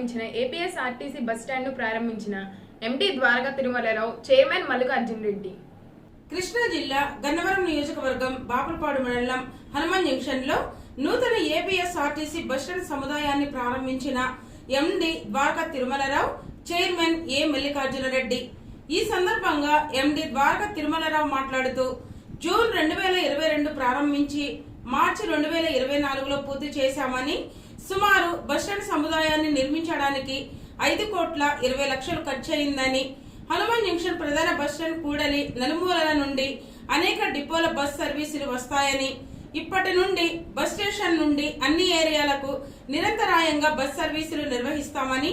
ప్రారంభించిన ఏపీఎస్ఆర్టీసీ బస్టాండ్ను ప్రారంభించిన ఎండి ద్వారకా తిరుమలరావు, చైర్మన్ మల్లికార్జున్ రెడ్డి. కృష్ణా జిల్లా గన్నవరం నియోజకవర్గం బాపులపాడు మండలం హనుమాన్ జంక్షన్ లో నూతన ఏపీఎస్ఆర్టీసీ బస్టాండ్ సముదాయాన్ని ప్రారంభించిన ఎండి ద్వారకా తిరుమలరావు, చైర్మన్ ఏ మల్లికార్జున రెడ్డి. ఈ సందర్భంగా ఎండి ద్వారకా తిరుమలరావు మాట్లాడుతూ జూన్ 2022 ప్రారంభించి మార్చి 2024లో పూర్తి చేశామని, సుమారు బస్టాండ్ సముదాయాన్ని నిర్మించడానికి 5,20,00,000 ఖర్చయిందని, హనుమాన్ జంక్షన్ ప్రధాన బస్టాండ్ కూడలి నలుమూలల నుండి అనేక డిపోల బస్ సర్వీసులు వస్తాయని, ఇప్పటి నుండి బస్ స్టేషన్ నుండి అన్ని ఏరియాలకు నిరంతరాయంగా బస్ సర్వీసులు నిర్వహిస్తామని,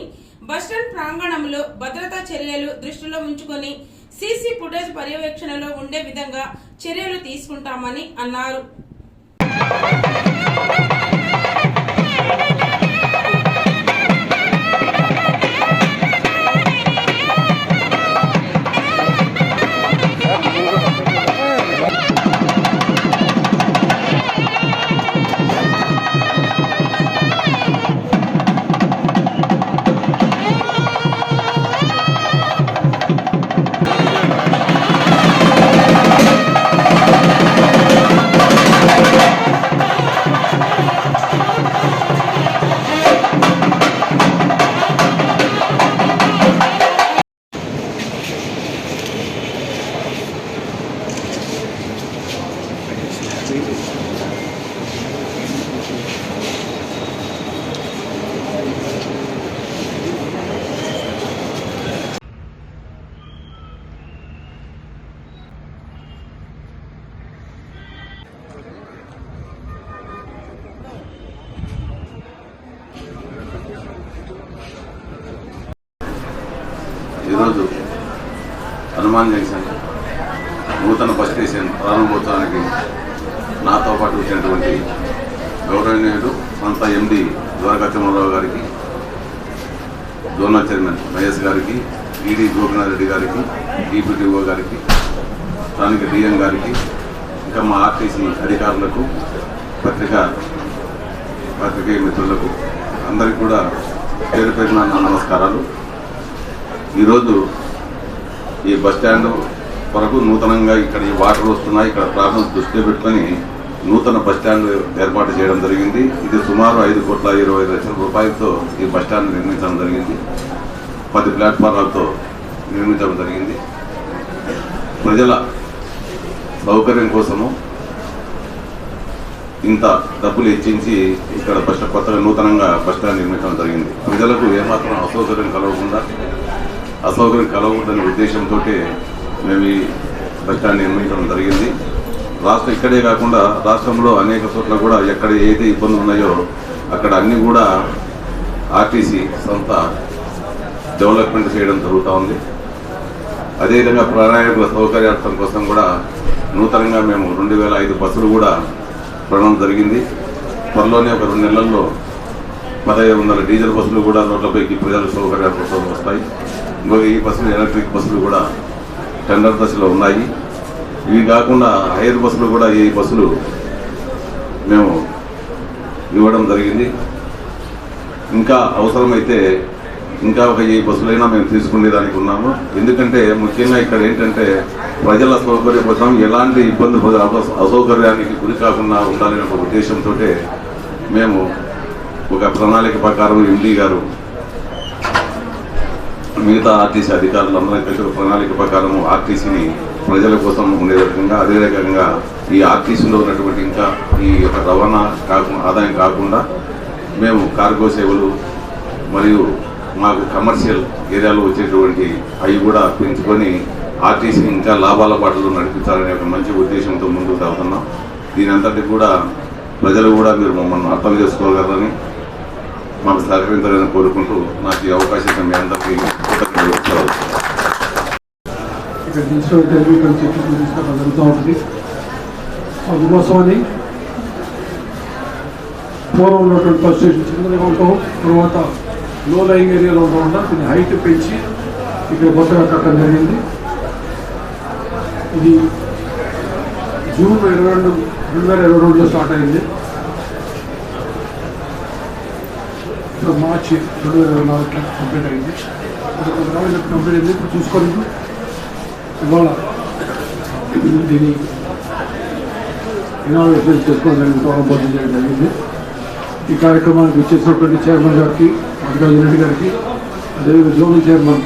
బస్టాండ్ ప్రాంగణంలో భద్రతా చర్యలు దృష్టిలో ఉంచుకొని సీసీ ఫుటేజ్ పర్యవేక్షణలో ఉండే విధంగా చర్యలు తీసుకుంటామని అన్నారు. ఈరోజు హనుమాన్ జంక్షన్ నూతన బస్ స్టేషన్ ప్రారంభోత్సవానికి నాతో పాటు వచ్చినటువంటి గౌరవనీయుడు సంస్థ ఎండి ద్వారకా తిరుమలరావు గారికి, జోనల్ చైర్మన్ మహేష్ గారికి, ఈడీ గోపినాథ్ రెడ్డి గారికి, ఈపీటీఓ గారికి, స్థానిక డిఎం గారికి, ఇంకా మా ఆర్టీసీ అధికారులకు, పత్రికేయ మిత్రులకు అందరికీ కూడా పేరు పేరున నమస్కారాలు. ఈరోజు ఈ బస్టాండ్ వరకు నూతనంగా ఇక్కడ ఈ వాటర్ వస్తున్నాయి, ఇక్కడ ప్రాబ్లమ్స్ దృష్టిలో పెట్టుకొని నూతన బస్టాండ్ ఏర్పాటు చేయడం జరిగింది. ఇది సుమారు 5,20,00,000 రూపాయలతో ఈ బస్టాండ్ నిర్మించడం జరిగింది. 10 ప్లాట్ఫారాలతో నిర్మించడం జరిగింది. ప్రజల సౌకర్యం కోసము ఇంత డబ్బులు ఇచ్చించి ఇక్కడ కొత్తగా నూతనంగా బస్టాండ్ నిర్మించడం జరిగింది. ప్రజలకు ఏమాత్రం అసౌకర్యం కలగకూడదనే ఉద్దేశంతో మేము ఈ బస్టాండ్ నిర్మించడం జరిగింది. ఇక్కడే కాకుండా రాష్ట్రంలో అనేక చోట్ల కూడా ఎక్కడ ఏదైతే ఇబ్బందులు ఉన్నాయో అక్కడ అన్ని కూడా ఆర్టీసీ సంస్థ డెవలప్మెంట్ చేయడం జరుగుతూ ఉంది. అదేవిధంగా ప్రయాణికుల సౌకర్యార్థం కోసం కూడా నూతనంగా మేము 2,005 బస్సులు కూడా కొనడం జరిగింది. త్వరలోనే ఒక 2 నెలల్లో 1,500 డీజిల్ బస్సులు కూడా రోడ్లపైకి ప్రజల సౌకర్యాల కోసం వస్తాయి. ఈ బస్సులు ఎలక్ట్రిక్ బస్సులు కూడా టెండర్ దశలో ఉన్నాయి. ఇవి కాకుండా హైర్ బస్సులు కూడా ఈ బస్సులు మేము ఇవ్వడం జరిగింది. ఇంకా అవసరమైతే ఇంకా ఒక 1000 బస్సులైనా మేము తీసుకునేదానికి ఉన్నాము. ఎందుకంటే ముఖ్యంగా ఇక్కడ ఏంటంటే ప్రజల సౌకర్యం కోసం ఎలాంటి ఇబ్బంది అసౌకర్యానికి గురి కాకుండా ఉండాలనే ఒక ఉద్దేశంతో మేము ఒక ప్రణాళిక ప్రకారం ఎండీ గారు మిగతా ఆర్టీసీ అధికారులందరం కలిసి ఒక ప్రణాళిక ప్రకారం ఆర్టీసీని ప్రజల కోసం ఉండే రకంగా, అదే రకంగా ఈ ఆర్టీసీలో ఉన్నటువంటి ఇంకా ఈ రవాణా ఆదాయం కాకుండా మేము కార్గో సేవలు మరియు మాకు కమర్షియల్ ఏరియాలో వచ్చేటువంటి అవి కూడా పెంచుకొని ఆర్టీసీని ఇంకా లాభాల బాటలో నడిపించాలనే ఒక మంచి ఉద్దేశంతో ముందుకు సాగుతున్నాం. దీని అంతటి కూడా ప్రజలు కూడా మీరు మమ్మల్ని అర్థం చేసుకోగలరని, మాకు సహకరించాలని కోరుకుంటూ నాకు ఈ అవకాశం మీ అందరికీ ఇక్కడ జరుగుతూ ఉంటుంది. అందుకోసమని పూర్వం ఉన్నటువంటి బస్ స్టేషన్ చిన్నదిగా ఉంటాం, తర్వాత లో లైంగ్ ఏరియాలో ఉండకుండా దీన్ని హైట్ పెంచి ఇక్కడ కొత్తగా కట్టడం జరిగింది. ఇది జూన్ 22, 2022లో స్టార్ట్ అయింది. ఇప్పుడు మార్చి 2024 కంప్లీట్ అయింది. కంప్లీట్ అయింది. ఇప్పుడు చూసుకొని ఇవాళ దీన్ని ఇనాగ్రేషన్ చేసుకోవడానికి ప్రారంభోత్సవం చేయడం జరిగింది. ఈ కార్యక్రమానికి వచ్చేసినటువంటి చైర్మన్ గారికి, మల్లికార్జున రెడ్డి గారికి, అదేవిధంగా జోనల్ చైర్మన్